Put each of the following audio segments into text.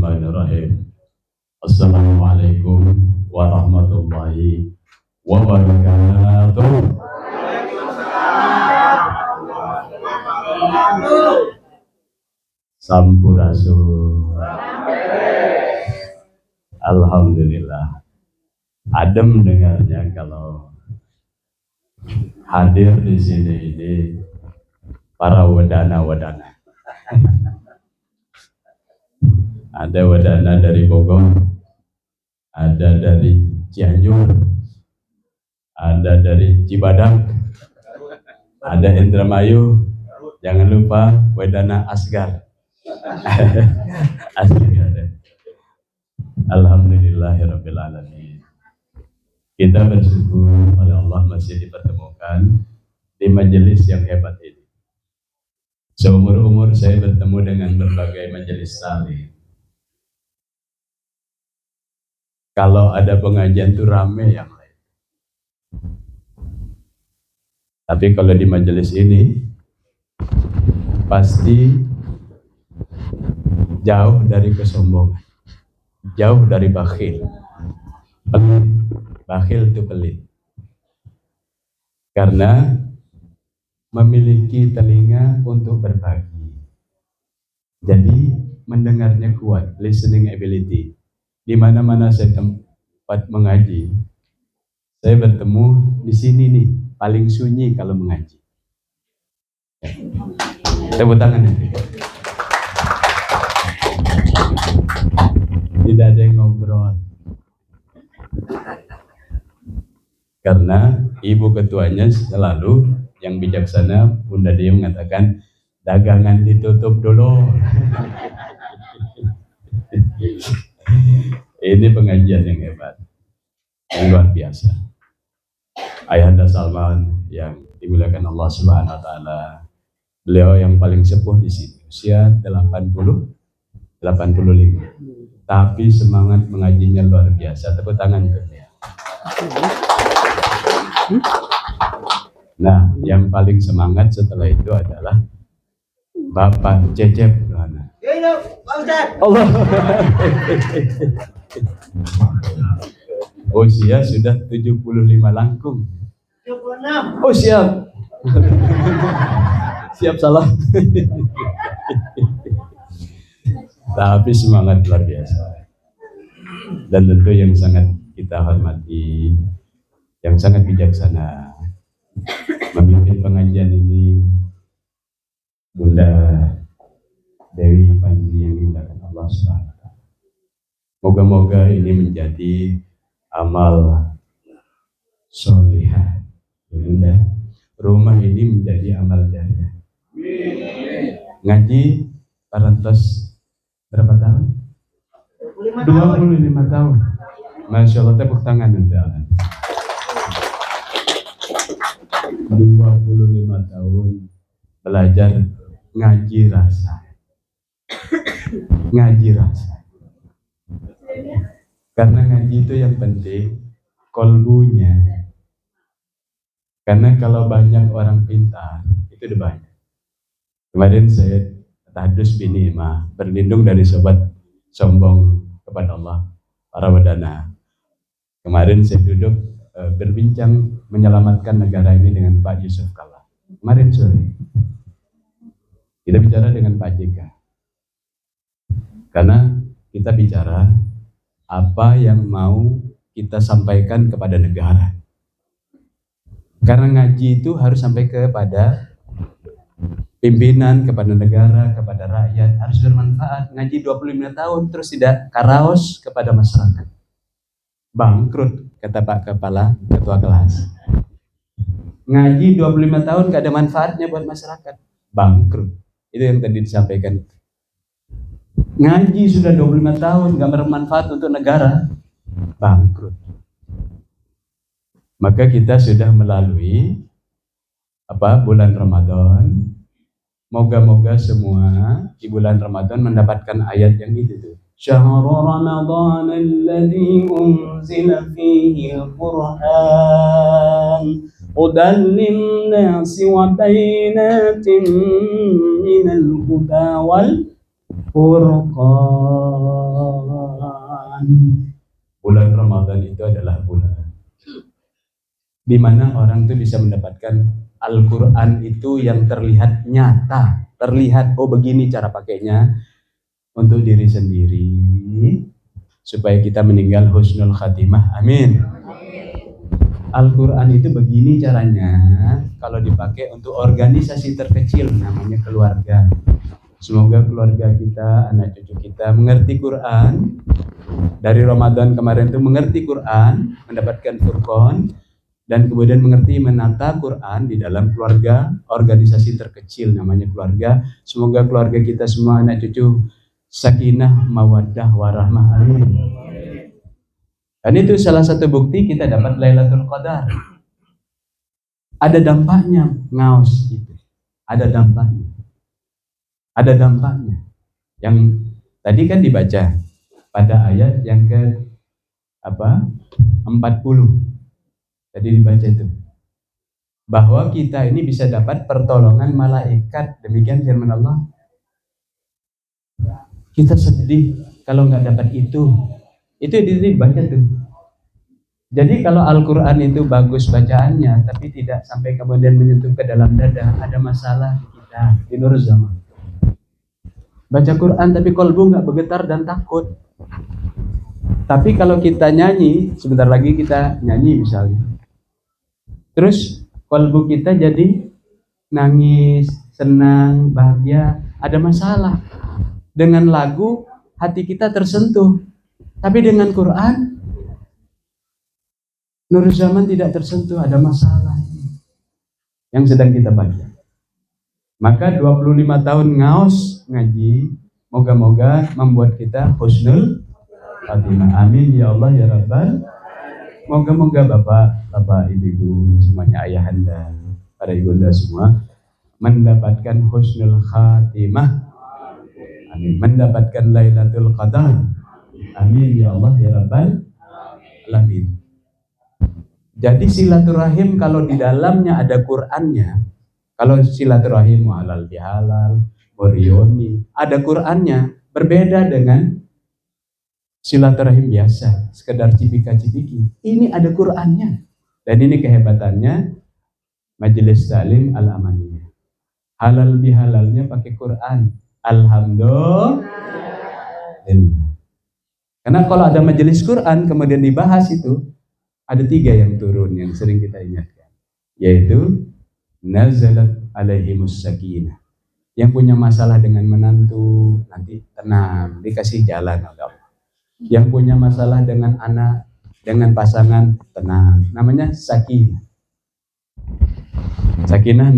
Bismillahirrahmanirrahim. Assalamualaikum warahmatullahi wabarakatuh. Sampurasun. Alhamdulillah. Adem dengarnya kalau hadir di sini ini para wadana-wadana. Ada wadana dari Bogor, ada dari Cianjur, ada dari Cibadak, ada Indramayu, jangan lupa wadana Asgar. Asgar. Alhamdulillahirabbil alamin. Kita bersyukur pada Allah masih dipertemukan di majelis yang hebat ini. Seumur-umur saya bertemu dengan berbagai majelis taklim. Kalau ada pengajian tuh rame yang lain. Tapi kalau di majelis ini pasti jauh dari kesombongan, jauh dari bakhil. Bakhil itu pelit. Karena memiliki telinga untuk berbagi. Jadi mendengarnya kuat, listening ability. Di mana-mana saya tempat mengaji, saya bertemu di sini nih, paling sunyi kalau mengaji. Tepuk tangan nanti. Tidak ada yang ngobrol. Karena ibu ketuanya selalu yang bijaksana, Bunda Dia mengatakan, dagangan ditutup dulu. Ini pengajian yang hebat, yang luar biasa. Ayahanda Salman yang dimuliakan Allah Subhanahu Wa Taala, beliau yang paling sepuh di sini, usia 85, tapi semangat mengajinya luar biasa. Tepuk tangan untuk dia. Nah, yang paling semangat setelah itu adalah Bapak Cecep. Allah. Usia sudah 75 langkung. 76. Oh siap. Siap salah. Tapi semangat luar biasa. Dan tentu yang sangat kita hormati, yang sangat bijaksana, memimpin pengajian ini Bunda Dewi Panji yang dimuliakan Allah Subhanahu Wa Taala. Moga-moga ini menjadi amal solihah, Bunda. Rumah ini menjadi amal jariah. Ngaji parantos berapa tahun? 25 tahun. Masya Allah, tepuk tangan Anda. 25 tahun belajar ngaji rasa. Ngaji rasa. Karena ngaji itu yang penting kolbunya. Karena kalau banyak orang pintar itu udah banyak. Kemarin saya tahdus bini mah berlindung dari sobat sombong kepada Allah, para wadana. Kemarin saya duduk berbincang menyelamatkan negara ini dengan Pak Yusuf Kalla. Kemarin sore kita bicara dengan Pak JK. Karena kita bicara apa yang mau kita sampaikan kepada negara. Karena ngaji itu harus sampai kepada pimpinan, kepada negara, kepada rakyat, harus bermanfaat. Ngaji 25 tahun terus tidak karaos kepada masyarakat. Bangkrut, kata Pak Kepala Ketua Kelas. Ngaji 25 tahun gak ada manfaatnya buat masyarakat. Bangkrut. Itu yang tadi disampaikan. Ngaji sudah 25 tahun gak bermanfaat untuk negara. Bangkrut. Maka kita sudah melalui bulan Ramadan. Moga-moga semua di bulan Ramadan mendapatkan ayat yang itu tuh. Syahrul Ramadan alladzi unzila fihi al-Qur'an hudan lin-nasi wa bayyinatin minal huda wal furqan. Bulan Ramadan itu adalah bulan di mana orang tuh bisa mendapatkan Al-Quran itu yang terlihat nyata, terlihat oh begini cara pakainya untuk diri sendiri, supaya kita meninggal husnul khatimah. Amin. Al-Quran itu begini caranya kalau dipakai untuk organisasi terkecil namanya keluarga. Semoga keluarga kita, anak cucu kita mengerti Quran. Dari Ramadan kemarin itu mengerti Quran, mendapatkan Furqan, dan kemudian mengerti menata Quran di dalam keluarga, organisasi terkecil namanya keluarga. Semoga keluarga kita semua anak cucu sakinah, mawaddah, warahmah. Amin. Dan itu salah satu bukti kita dapat Lailatul Qadar. Ada dampaknya ngaos itu. Ada dampaknya. Ada dampaknya. Yang tadi kan dibaca pada ayat yang ke 40. Tadi dibaca itu. Bahwa kita ini bisa dapat pertolongan malaikat. Demikian firman Allah. Kita sedih kalau nggak dapat itu. Itu dibaca tuh. Jadi kalau Al-Quran itu bagus bacaannya, tapi tidak sampai kemudian menyentuh ke dalam dada, ada masalah di kita di Nur Zaman. Baca Quran tapi kolbu nggak bergetar dan takut. Tapi kalau kita nyanyi, sebentar lagi kita nyanyi misalnya, terus kolbu kita jadi nangis, senang, bahagia, ada masalah. Dengan lagu hati kita tersentuh, tapi dengan Quran Nur Zaman tidak tersentuh, ada masalah yang sedang kita baca. Maka 25 tahun ngaos ngaji, moga-moga membuat kita husnul khatimah. Amin ya Allah ya Rabbal. Moga-moga bapak, ibu, semuanya ayahanda, para ibunda semua mendapatkan husnul khatimah. Amin. Mendapatkan Lailatul Qadar. Amin ya Allah ya Rabbal alamin. Jadi silaturahim kalau di dalamnya ada Qur'annya. Kalau silaturahim halal bihalal, Boryoni, ada Qur'annya, berbeda dengan silaturahim biasa, sekedar cipika-cipiki. Ini ada Qur'annya. Dan ini kehebatannya Majelis Taklim Al-Amaniyah. Halal bihalalnya pakai Qur'an. Alhamdulillah. Karena kalau ada majelis Qur'an kemudian dibahas itu, ada 3 yang turun yang sering kita ingatkan, yaitu nazalat alaihimus sakinah. Yang punya masalah dengan menantu nanti tenang, dikasih jalan oleh Allah. Yang punya masalah dengan anak, dengan pasangan tenang, namanya sakinah. Sakinah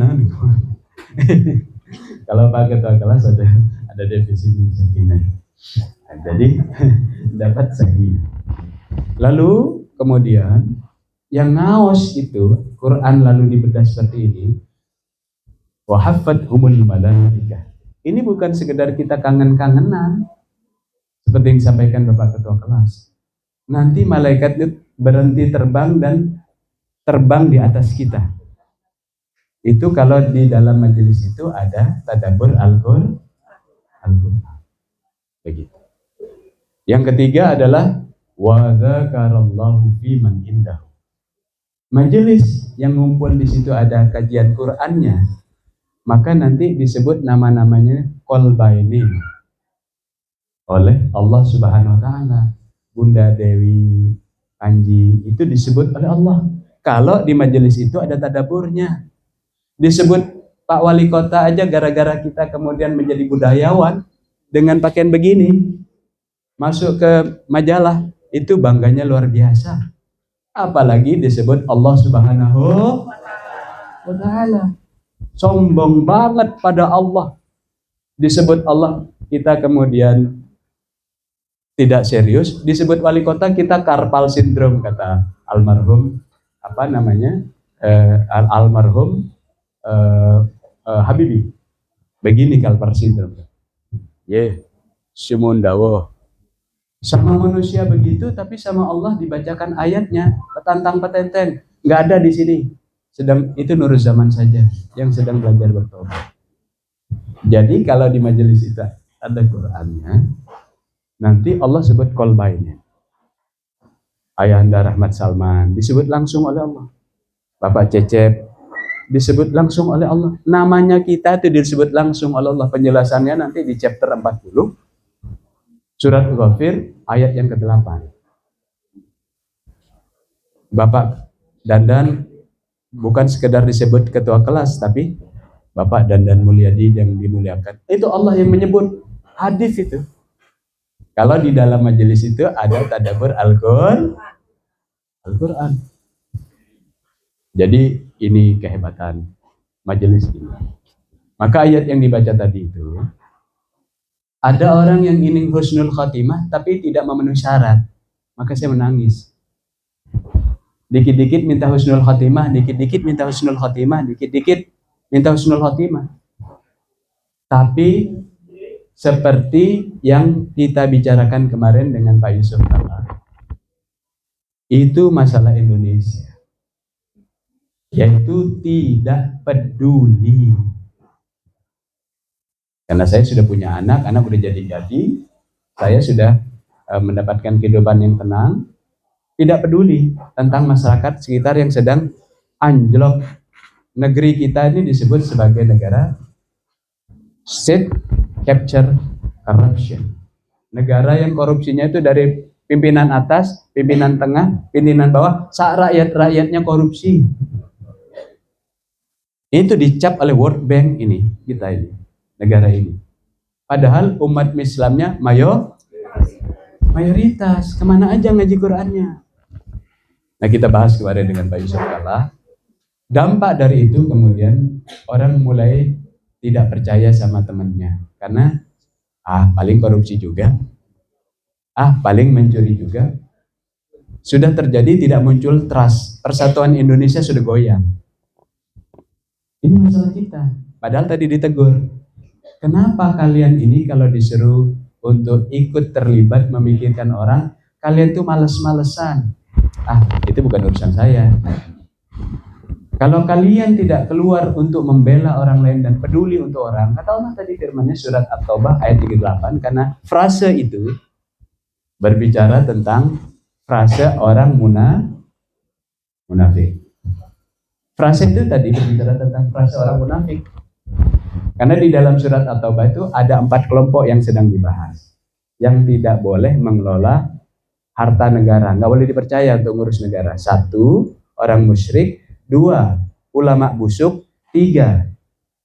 kalau Pak Ketua kelas ada definisi sakinah. Jadi dapat sakinah. Lalu kemudian yang ngaos itu Quran lalu dibedah seperti ini. Wa haffathumul malaikah. Ini bukan sekedar kita kangen-kangenan seperti yang disampaikan Bapak Ketua kelas. Nanti malaikat itu berhenti terbang dan terbang di atas kita. Itu kalau di dalam majelis itu ada tadabbur Al-Qur'an. Begitu. Yang ketiga adalah wa dzakarallahu fi man indahu. Majelis yang ngumpul di situ ada kajian Qur'annya, maka nanti disebut nama-namanya qalbaini oleh Allah Subhanahu wa taala. Bunda Dewi, Panji itu disebut oleh Allah. Kalau di majelis itu ada tadaburnya. Disebut Pak Wali Kota aja gara-gara kita kemudian menjadi budayawan dengan pakaian begini masuk ke majalah, itu bangganya luar biasa. Apalagi disebut Allah Subhanahu wa taala. Sombong banget pada Allah. Disebut Allah, kita kemudian tidak serius. Disebut wali kota, kita karpal sindrom, kata almarhum almarhum Habibie. Begini karpal sindrom. Simundawo. Sama manusia begitu, tapi sama Allah dibacakan ayatnya petantang petenteng, nggak ada di sini. Sedang itu Nur Zaman saja yang sedang belajar bertobat. Jadi kalau di majelis itu ada Qur'annya, nanti Allah sebut qalbainnya. Ayahanda Rahmat Salman disebut langsung oleh Allah. Bapak Cecep disebut langsung oleh Allah. Namanya kita itu disebut langsung oleh Allah. Penjelasannya nanti di chapter 40 surat Ghafir ayat yang ke-8. Bapak Dandan bukan sekedar disebut ketua kelas, tapi Bapak Dandan Mulyadi yang dimuliakan. Itu Allah yang menyebut. Hadis itu. Kalau di dalam majelis itu ada tadabbur Al-Quran. Jadi ini kehebatan majelis ini. Maka ayat yang dibaca tadi itu, ada orang yang ingin husnul khatimah tapi tidak memenuhi syarat. Maka saya menangis. Dikit-dikit minta husnul khatimah, dikit-dikit minta husnul khatimah, dikit-dikit minta husnul khatimah. Tapi seperti yang kita bicarakan kemarin dengan Pak Yusuf Kalla, itu masalah Indonesia, yaitu tidak peduli. Karena saya sudah punya anak udah jadi-jadi, saya sudah mendapatkan kehidupan yang tenang, tidak peduli tentang masyarakat sekitar yang sedang anjlok. Negeri kita ini disebut sebagai negara state capture corruption. Negara yang korupsinya itu dari pimpinan atas, pimpinan tengah, pimpinan bawah, rakyat-rakyatnya korupsi. Itu dicap oleh World Bank ini, kita ini, negara ini. Padahal umat Islamnya mayoritas. Kemana aja ngaji Qurannya? Nah, kita bahas kemarin dengan Pak Yusuf Kalla. Dampak dari itu kemudian orang mulai tidak percaya sama temannya. Karena paling korupsi juga, paling mencuri juga. Sudah terjadi tidak muncul trust. Persatuan Indonesia sudah goyang. Ini masalah kita. Padahal tadi ditegur. Kenapa kalian ini kalau disuruh untuk ikut terlibat memikirkan orang, kalian tuh males-malesan? Itu bukan urusan saya. Kalau kalian tidak keluar untuk membela orang lain dan peduli untuk orang, kata Allah tadi firman-Nya surat At-Taubah ayat 38, karena frase itu berbicara tentang frase orang munafik. Frase itu tadi berbicara tentang frase orang munafik. Karena di dalam surat At-Taubah itu ada 4 kelompok yang sedang dibahas. Yang tidak boleh mengelola harta negara, nggak boleh dipercaya untuk ngurus negara. 1, orang musyrik. 2, ulama busuk. 3,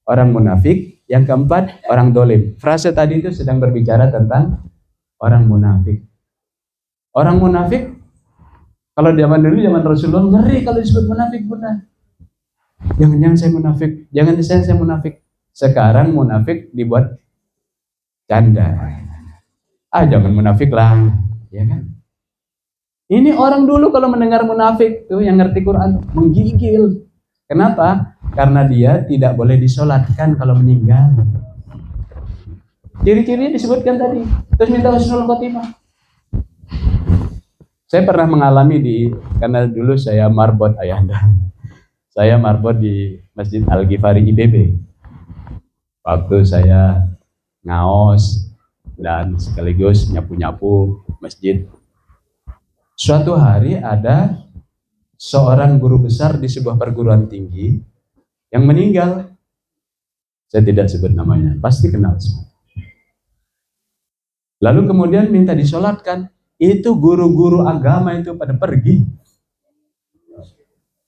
orang munafik. Yang 4, orang dolim. Frase tadi itu sedang berbicara tentang orang munafik. Orang munafik, kalau zaman dulu, zaman Rasulullah, ngeri kalau disebut munafik, benar. Jangan-jangan saya munafik, jangan saya munafik. Sekarang munafik dibuat canda. Jangan munafik lah, ya kan? Ini orang dulu kalau mendengar munafik tuh yang ngerti Quran menggigil. Kenapa? Karena dia tidak boleh disolatkan kalau meninggal. Ciri-cirinya disebutkan tadi. Terus minta husnul khotimah. Saya pernah mengalami karena dulu saya marbot ayahanda. Saya marbot di Masjid Al-Ghifari IPB. Waktu saya ngaos dan sekaligus nyapu-nyapu masjid. Suatu hari ada seorang guru besar di sebuah perguruan tinggi yang meninggal. Saya tidak sebut namanya, pasti kenal semua. Lalu kemudian minta disolatkan. Itu guru-guru agama itu pada pergi.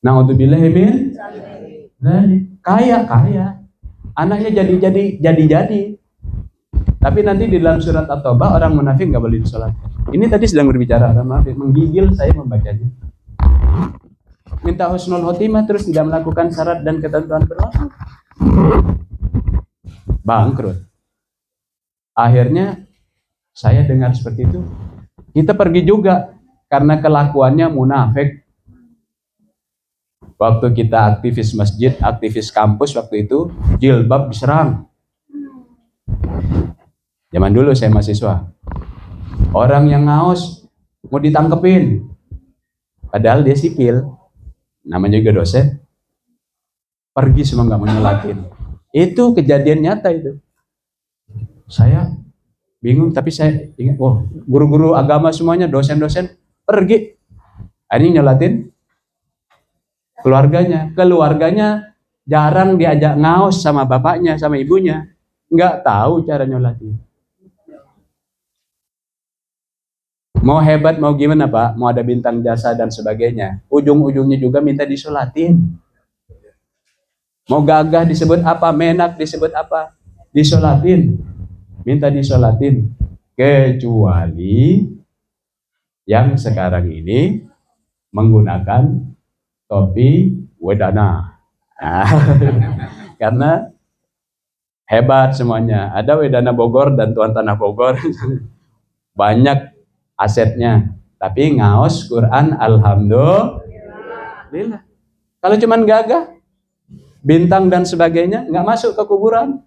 Na'udzubillahi min kaya. Anaknya jadi. Tapi nanti di dalam surat At-Taubah orang munafik nggak boleh disolatkan. Ini tadi sedang berbicara orang munafik, menggigil saya membacanya. Minta husnul khotimah terus tidak melakukan syarat dan ketentuan berlaku. Bangkrut. Akhirnya saya dengar seperti itu. Kita pergi juga karena kelakuannya munafik. Waktu kita aktivis masjid, aktivis kampus waktu itu, jilbab diserang. Zaman dulu saya mahasiswa. Orang yang ngaos mau ditangkepin. Padahal dia sipil. Namanya juga dosen. Pergi semua nggak mau nyolatin. Itu kejadian nyata itu. Saya bingung, tapi saya ingat, guru-guru agama semuanya, dosen-dosen pergi. Ini nyolatin keluarganya jarang diajak ngaos sama bapaknya, sama ibunya, nggak tahu cara nyolatin. Mau hebat, mau gimana Pak, mau ada bintang jasa dan sebagainya, ujung-ujungnya juga minta disolatin. Mau gagah disebut apa, menak disebut apa, disolatin, minta disolatin. Kecuali yang sekarang ini menggunakan topi wedana. Karena hebat semuanya. Ada wedana Bogor dan tuan tanah Bogor. Banyak asetnya. Tapi ngaos Quran alhamdulillah. Kalau cuman gagah, bintang dan sebagainya, nggak masuk ke kuburan.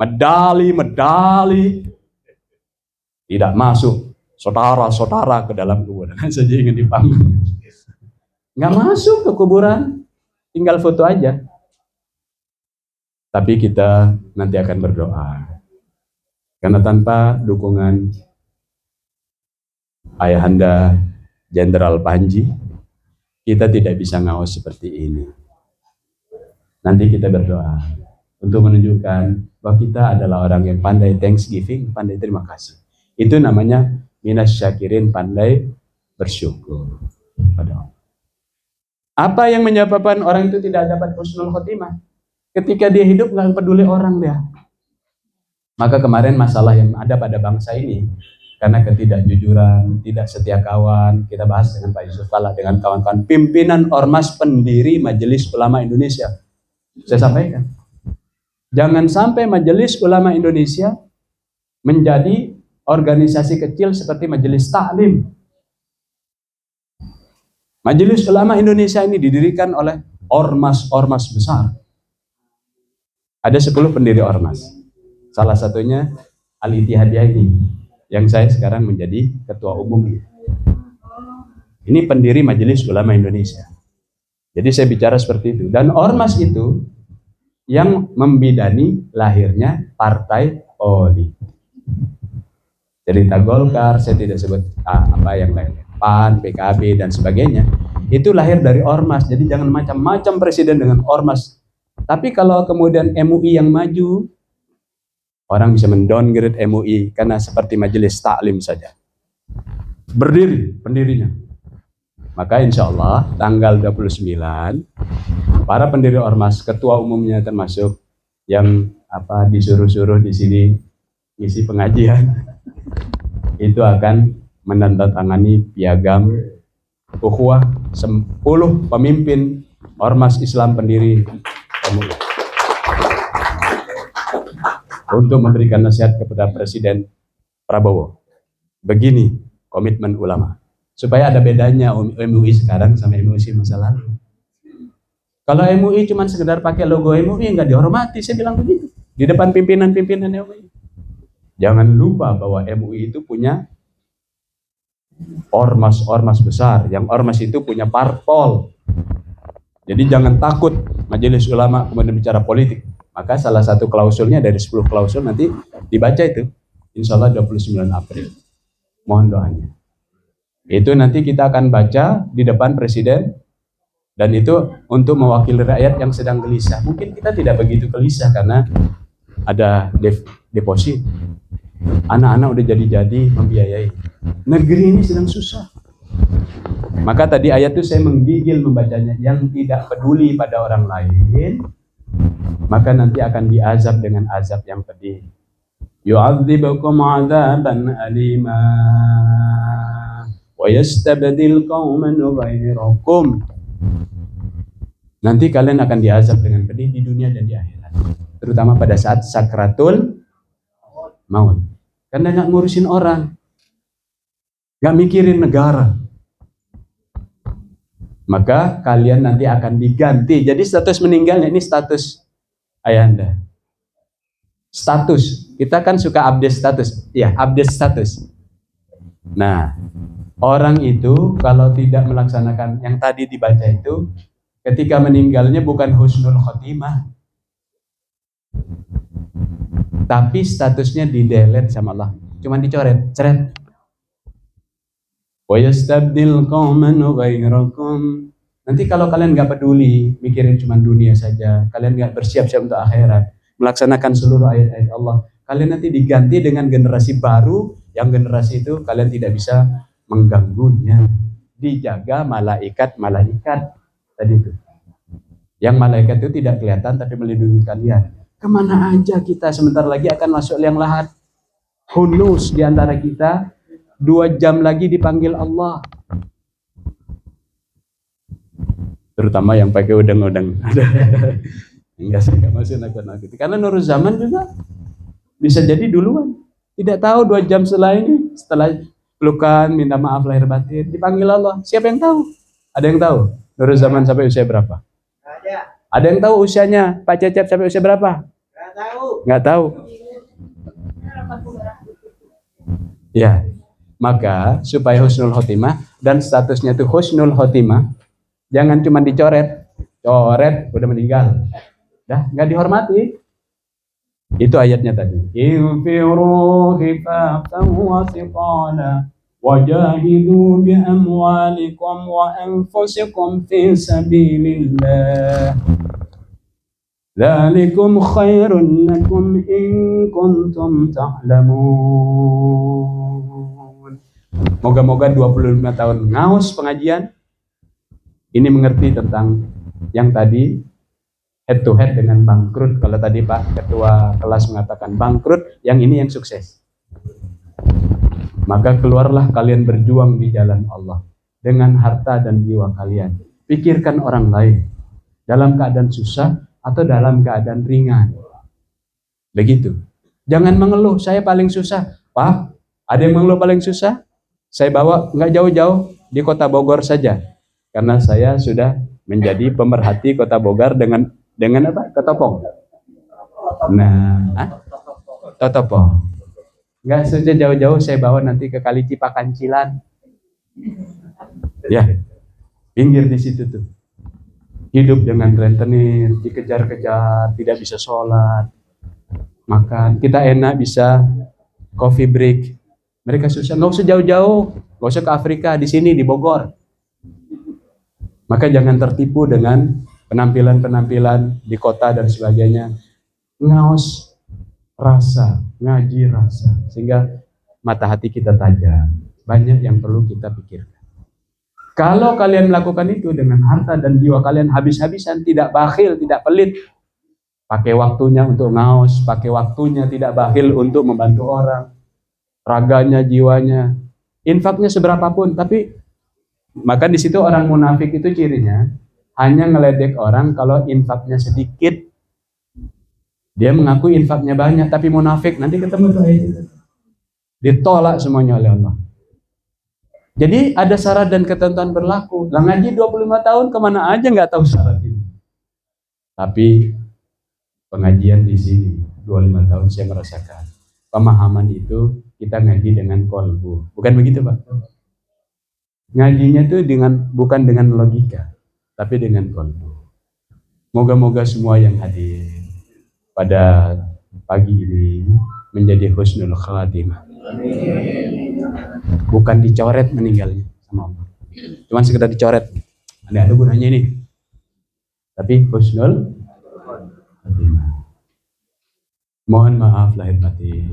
Medali. Tidak masuk saudara-saudara ke dalam kuburan. Saja ingin dipanggil. Nggak masuk ke kuburan. Tinggal foto aja. Tapi kita nanti akan berdoa. Karena tanpa dukungan Ayahanda Jenderal Panji, kita tidak bisa ngawas seperti ini. Nanti kita berdoa untuk menunjukkan bahwa kita adalah orang yang pandai Thanksgiving, pandai terima kasih. Itu namanya minas syakirin, pandai bersyukur pada Allah. Apa yang menyebabkan orang itu tidak dapat husnul khotimah? Ketika dia hidup nggak peduli orang dia. Maka kemarin masalah yang ada pada bangsa ini karena ketidakjujuran, tidak setia kawan, kita bahas dengan Pak Yusuf Kalla, dengan kawan-kawan pimpinan ormas pendiri Majelis Ulama Indonesia. Saya sampaikan, jangan sampai Majelis Ulama Indonesia menjadi organisasi kecil seperti Majelis Taklim. Majelis Ulama Indonesia ini didirikan oleh ormas-ormas besar. Ada 10 pendiri ormas. Salah satunya Al-Ittihadiyah ini, yang saya sekarang menjadi ketua umum. Ini pendiri Majelis Ulama Indonesia. Jadi saya bicara seperti itu. Dan ormas itu yang membidani lahirnya partai politik. Cerita Golkar, saya tidak sebut apa yang lain, PAN, PKB dan sebagainya. Itu lahir dari ormas. Jadi jangan macam-macam presiden dengan ormas. Tapi kalau kemudian MUI yang maju, orang bisa mendowngrade MUI karena seperti Majelis Taklim saja. Berdiri pendirinya. Maka insya Allah tanggal 29 para pendiri ormas, ketua umumnya termasuk yang disuruh-suruh di sini ngisi pengajian, itu akan menandatangani piagam ukhuwah 10 pemimpin ormas Islam pendiri MUI untuk memberikan nasihat kepada Presiden Prabowo. Begini komitmen ulama. Supaya ada bedanya MUI sekarang sama MUI masa lalu. Kalau MUI cuma sekedar pakai logo MUI nggak dihormati, saya bilang begitu. Di depan pimpinan-pimpinan MUI. Jangan lupa bahwa MUI itu punya ormas-ormas besar. Yang ormas itu punya parpol. Jadi jangan takut Majelis Ulama kemudian bicara politik. Maka salah satu klausulnya dari 10 klausul nanti dibaca itu. Insya Allah 29 April. Mohon doanya. Itu nanti kita akan baca di depan Presiden. Dan itu untuk mewakili rakyat yang sedang gelisah. Mungkin kita tidak begitu gelisah karena ada deposit. Anak-anak udah jadi-jadi membiayai. Negeri ini sedang susah. Maka tadi ayat itu saya menggigil membacanya. Yang tidak peduli pada orang lain, maka nanti akan diazab dengan azab yang pedih. Yu'adzibukum 'adzaban alima wa yastabdil qauman ghairakum. Nanti kalian akan diazab dengan pedih di dunia dan di akhirat. Terutama pada saat sakratul maut. Karena nggak ngurusin orang, nggak mikirin negara. Maka kalian nanti akan diganti. Jadi status meninggalnya ini status ayahanda. Status. Kita kan suka update status. Ya, update status. Nah, orang itu kalau tidak melaksanakan yang tadi dibaca itu, ketika meninggalnya bukan husnul khotimah, tapi statusnya di delete sama Allah, cuman dicoret, ceret. Wa yastabdil qauman ghairakum. Nanti kalau kalian nggak peduli, mikirin cuma dunia saja, kalian nggak bersiap-siap untuk akhirat, melaksanakan seluruh ayat-ayat Allah, kalian nanti diganti dengan generasi baru, yang generasi itu kalian tidak bisa mengganggunya. Dijaga malaikat-malaikat tadi itu. Yang malaikat itu tidak kelihatan tapi melindungi kalian. Kemana aja kita sebentar lagi akan masuk liang lahat. Hunus di antara kita 2 jam lagi dipanggil Allah. Terutama yang pakai udang-udang. Enggak, saya nggak masuk nakut-nakut. Karena Nurul Zaman juga bisa jadi duluan. Tidak tahu 2 jam setelah ini, setelah pelukan, minta maaf lahir batin, dipanggil Allah. Siapa yang tahu? Ada yang tahu? Nurul Zaman sampai usia berapa? Ada yang tahu usianya? Pak Cecep sampai usia berapa? Nggak tahu. Nggak tahu. Ya, maka supaya husnul khotimah dan statusnya itu husnul khotimah, jangan cuma dicoret, udah meninggal, dah nggak dihormati. Itu ayatnya tadi. Infiru khifafan wa thiqala wajahidu bi amwalikum wa anfusikum fi sabilillah. Dzalikum khairun lakum in kuntum ta'lamun. Moga-moga 25 tahun ngaus pengajian ini mengerti tentang yang tadi head to head dengan bangkrut. Kalau tadi Pak Ketua kelas mengatakan bangkrut, yang ini yang sukses. Maka keluarlah kalian berjuang di jalan Allah dengan harta dan jiwa kalian. Pikirkan orang lain dalam keadaan susah atau dalam keadaan ringan. Begitu. Jangan mengeluh, saya paling susah. Pak, ada yang mengeluh paling susah? Saya bawa nggak jauh-jauh di kota Bogor saja. Karena saya sudah menjadi pemerhati kota Bogor dengan apa? Ketopong. Nah, Totopo. Nggak saja jauh-jauh, saya bawa nanti ke Kali Cipakancilan. Ya, pinggir di situ tuh. Hidup dengan rentenir, dikejar-kejar, tidak bisa sholat, makan. Kita enak bisa coffee break. Mereka susah, nggak usah jauh-jauh, nggak usah ke Afrika, di sini di Bogor. Maka jangan tertipu dengan penampilan-penampilan di kota dan sebagainya. Ngaos rasa, ngaji rasa, sehingga mata hati kita tajam. Banyak yang perlu kita pikirkan. Kalau kalian melakukan itu dengan harta dan jiwa kalian habis-habisan, tidak bakhil, tidak pelit, pakai waktunya untuk ngaos, pakai waktunya tidak bakhil untuk membantu orang, raganya, jiwanya, infaknya seberapapun, tapi maka di situ orang munafik itu cirinya hanya ngeledek orang kalau infaknya sedikit. Dia mengaku infaknya banyak, tapi munafik. Nanti ketemu tuh ayat, ditolak semuanya oleh Allah. Jadi ada syarat dan ketentuan berlaku. Lah ngaji 25 tahun kemana aja nggak tahu syarat ini. Tapi pengajian di sini 25 tahun saya merasakan pemahaman itu kita ngaji dengan kolbu. Bukan begitu Pak? Ngajinya itu bukan dengan logika, tapi dengan kolbu. Moga-moga semua yang hadir pada pagi ini menjadi husnul khatimah. Bukan dicoret meninggalnya sama Allah. Cuman sekedar dicoret. Ada gunanya ini. Tapi husnul khatimah. Mohon maaf lahir batin.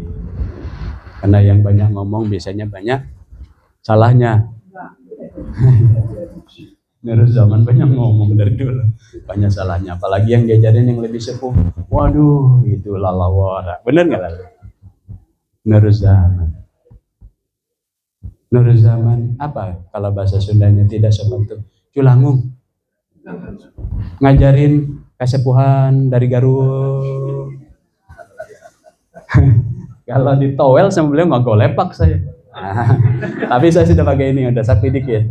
Karena yang banyak ngomong biasanya banyak salahnya. Nurul Zaman banyak ngomong dari dulu, banyak salahnya. Apalagi yang diajarin yang lebih sepuh. Waduh, itu lalawara. Bener nggak lalu? Nurul Zaman apa kalau bahasa Sundanya tidak seperti Culangung. Ngajarin kesepuhan dari Garut. Kalau ditowel sama beliau nggak golepak saya. Tapi saya sudah pakai ini, udah sakti dikit.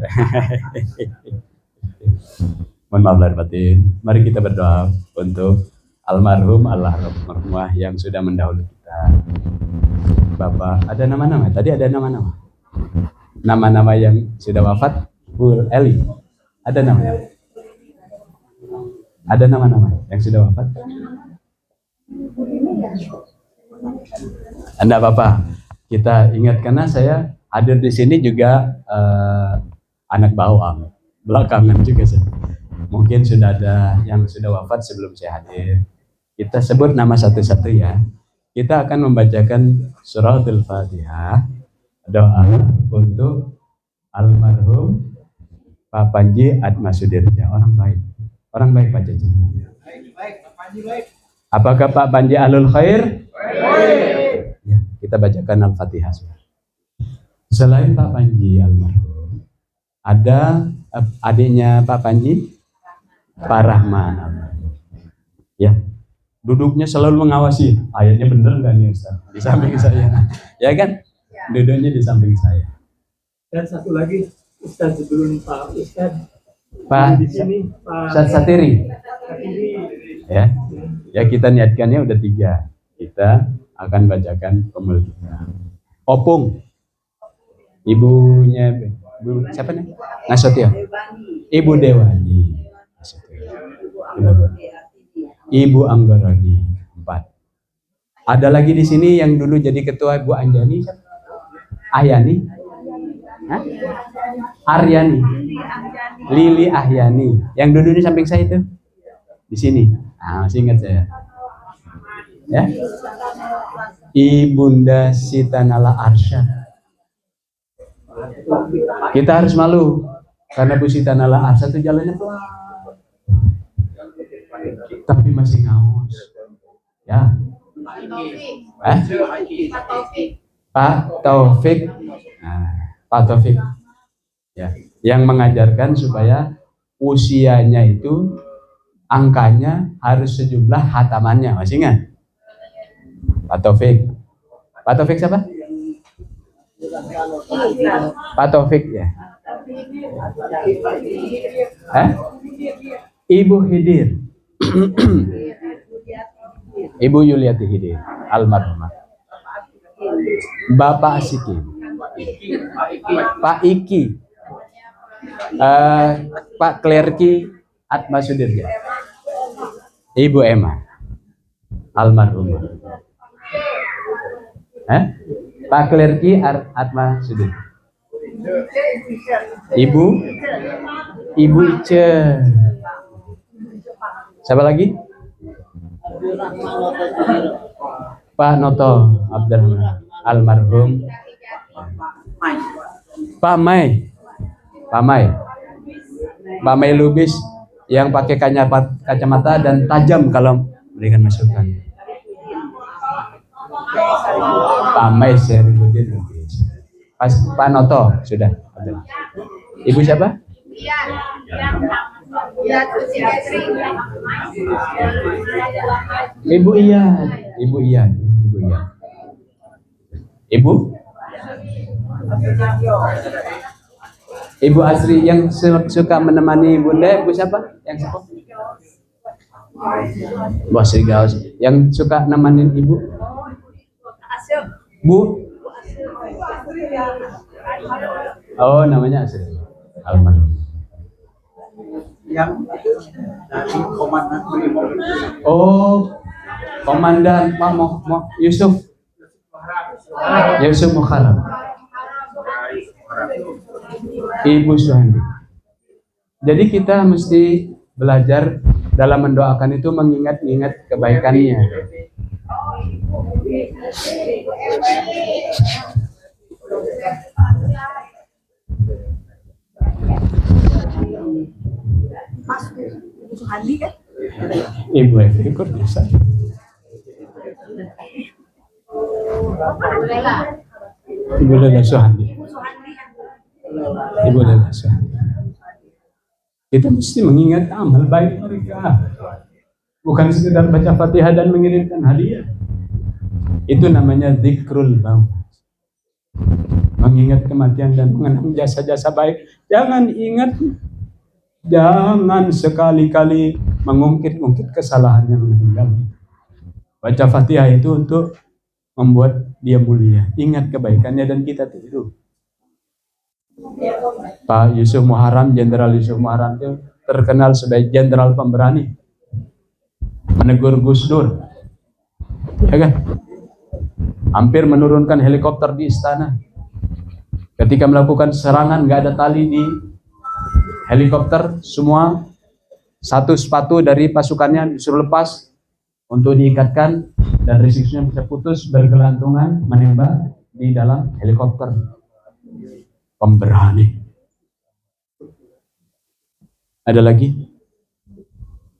Mohon maaf lahir batin. Mari kita berdoa untuk almarhum almarhumah yang sudah mendahului kita. Bapak, ada nama-nama? Tadi ada nama-nama. Nama-nama yang sudah wafat, Bu Eli. Ada nama? Ada nama-nama yang sudah wafat? Anda apa-apa? Kita ingat karena saya hadir di sini juga anak bawang, belakangan juga sih. Mungkin sudah ada yang sudah wafat sebelum saya hadir. Kita sebut nama satu-satu ya. Kita akan membacakan suratul Fatihah, doa untuk almarhum Pak Panji Atmasudirja, orang baik. Orang baik Pak Jaji. Baik, Pak Panji baik. Apakah Pak Panji ahlul khair? Baik. Ya, kita bacakan Al-Fatihah. Selain Pak Panji almarhum, ada adiknya Pak Panji, Pak Rahman almarhum. Ya, duduknya selalu mengawasi. Ayatnya bener nggak nih Ustaz? Di samping saya. Ya kan? Duduknya di samping saya. Dan satu lagi, Ustaz sebelum Pak Ustaz. Pak di sini Pak Ustaz Satiri. Ya. Ya, kita niatkannya udah 3. Kita akan bacakan pemul kita. Opung. Ibunya Ibu siapa nih? Nasution. Ibu Dewani. Ibu Anggaradi. 4. Ada lagi di sini yang dulu jadi ketua Bu Anjani. Ahyani. Hah? Aryani. Lili Ahyani. Yang duduk di samping saya itu. Di sini. Ah, masih ingat saya. Ya. Ibunda Sitanala Arsya. Kita harus malu karena Bu Sitanala Arsya itu jalannya pelan. Tapi masih ngaos. Ya. Pak Taufik. Nah, Pak Taufik. Ya, yang mengajarkan supaya usianya itu angkanya harus sejumlah hatamannya. Masih ingat? Pak Taufik. Pak Taufik siapa? Pak Taufik ya. Ibu Hidir. Ibu Yuliati Hidir, almarhumah. Bapak Asiki. Pak Iki. Pak Klerki Atmasudirja. Ibu Emma, almarhumah. Pak Klerki Atmasudirja. Ibu Ice. Siapa lagi? Pak Noto Abdurrahman, almarhum. Pak Mai. Pak Mai Lubis yang pakai kacamata dan tajam kalau memberikan masukan. Pak Mai Seribuddin Lubis. Pak Noto sudah ada. Ibu siapa? Ibu Iya. Ibu Asri yang suka menemani Bunda, Ibu siapa? Yang siapa? Bu Asri Gaus. Yang suka nemanin Ibu? Bu? Oh, namanya Asri. Almarhum. Yang dari komandan Brimob. Oh, komandan Pak Yusuf Mukharam. Ibu Suhandi. Jadi kita mesti belajar dalam mendoakan itu mengingat-ingat kebaikannya. Ibu Suhandi kan? Ibu Evi ikut bisa. Ibu Lela Suhandi. Ibu Lela Suhandi. Kita mesti mengingat amal baik mereka. Bukan sekedar baca Fatihah dan mengirimkan hadiah. Itu namanya dzikrul maut. Mengingat kematian dan mengenang jasa-jasa baik. Jangan sekali-kali mengungkit-ungkit kesalahan yang meninggal. Baca Fatihah itu untuk membuat dia mulia. Ingat kebaikannya dan kita tiru. Pak Yusuf Muharram, Jenderal Yusuf Muharram itu terkenal sebagai jenderal pemberani. Menegur Gus Dur. Ya kan? Hampir menurunkan helikopter di istana. Ketika melakukan serangan nggak ada tali di helikopter, semua satu sepatu dari pasukannya disuruh lepas untuk diikatkan dan restriksinya bisa putus, bergelantungan menembak di dalam helikopter. Pemberani. Ada lagi?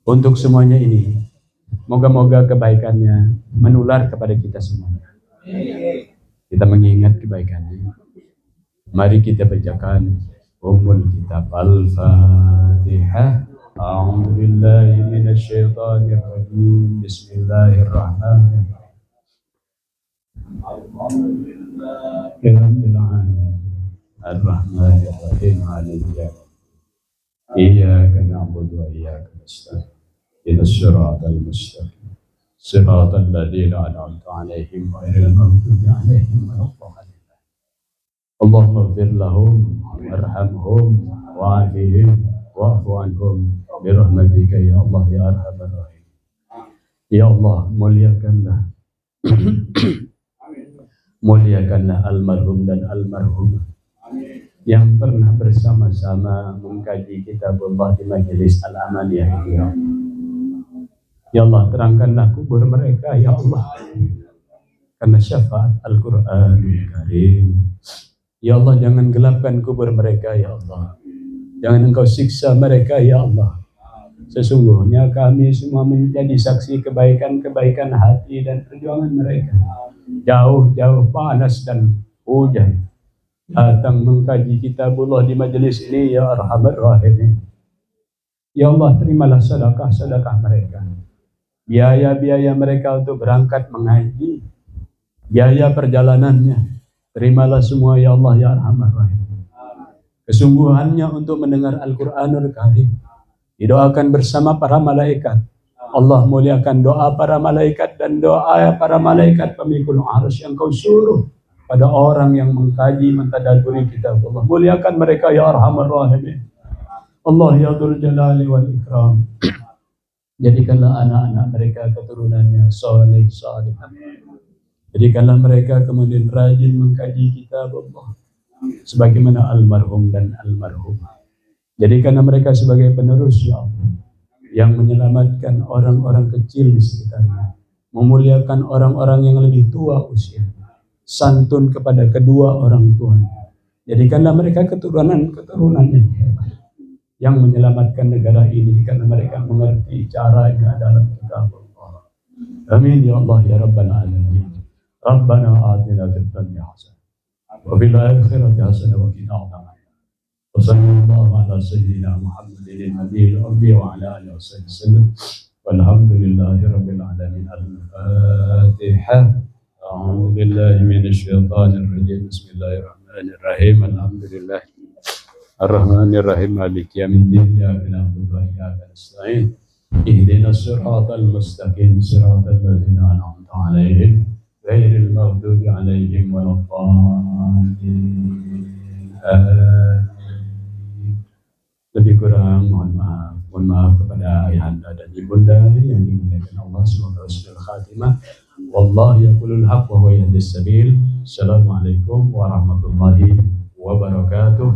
Untuk semuanya ini, moga-moga kebaikannya menular kepada kita semua. Kita mengingat kebaikannya. Mari kita bacakan Ummul Kitab Al-Fatihah. A'udzu billahi minasy syaithanir rajim. Bismillahirrahmanirrahim. Alhamdulillahirabbil alamin. Ar-Rahmanir-Rahim. Iyyaka na'budu wa iyyaka nasta'in. Ihdinas siratal mustaqim. Siratal ladzina an'amta 'alaihim ghairil maghdubi 'alaihim waladdallin. Allahumma ighfir lahum warhamhum wa'afihim wa'fu anhum birahmatika ya Allah ya arhamar rahim. Ya Allah, muliakanlah almarhum dan almarhumah yang pernah bersama-sama mengkaji kitabullah di majelis Al-Amaliyah ini. Ya Allah, terangkanlah kubur mereka ya Allah, karena syafaat Al-Quranul Karim. Ya Allah, jangan gelapkan kubur mereka ya Allah, jangan Engkau siksa mereka ya Allah. Sesungguhnya kami semua menjadi saksi kebaikan-kebaikan hati dan perjuangan mereka. Jauh-jauh panas dan hujan datang mengkaji kitabullah di majelis ini ya Arhamar Rahimin. Ya Allah, terimalah sedekah-sedekah mereka, biaya-biaya mereka untuk berangkat mengaji, biaya perjalanannya, terimalah semua ya Allah ya Arhamar Rahimin. Kesungguhannya untuk mendengar Al-Quranul Karim didoakan bersama para malaikat. Allah muliakan doa para malaikat dan doa para malaikat pemikul arsy yang Kau suruh pada orang yang mengkaji, mentadabburi kitab Allah. Muliakan mereka ya Arhamar Rahimin. Allah ya Dzul Jalali wal Ikram. Jadikanlah anak-anak mereka keturunannya saleh salihah. Jadikanlah mereka kemudian rajin mengkaji kitab Allah sebagaimana almarhum dan almarhumah. Jadikanlah mereka sebagai penerus ya Allah, yang menyelamatkan orang-orang kecil di sekitarnya, memuliakan orang-orang yang lebih tua usia, santun kepada kedua orang tuanya. Jadikanlah mereka keturunan yang hebat, yang menyelamatkan negara ini karena mereka mengerti caranya dalam kitab Allah. Amin ya Allah ya Rabbal Alamin. Rabbana atina fid dunya hasanah wa fil akhirati hasanah wa qina adzabannar. Wa sallallahu ala sayyidina Muhammadin nabiyil ummi wa ala alihi wasallam. Walhamdulillahi rabbil alamin. Al-Fatihah. A'udzu billahi minasy syaithanir rajim. Bismillahirrahmanirrahim. Alhamdulillah Ar-Rahmanir Rahim. Maliki yaumiddin. Iyyaka na'budu wa iyyaka nasta'in. Ihdinas siratal mustaqim. Siratal ladzina an'amta 'alaihim ghairil maghdubi 'alaihim waladdallin. Lebih kurang mohon maaf kepada ayahanda dan ibunda yang dimuliakan Allah. Semoga husnul khatimah. Wallahu yaqulul haqq wa huwa yahdis sabil. Assalamualaikum warahmatullahi wabarakatuh.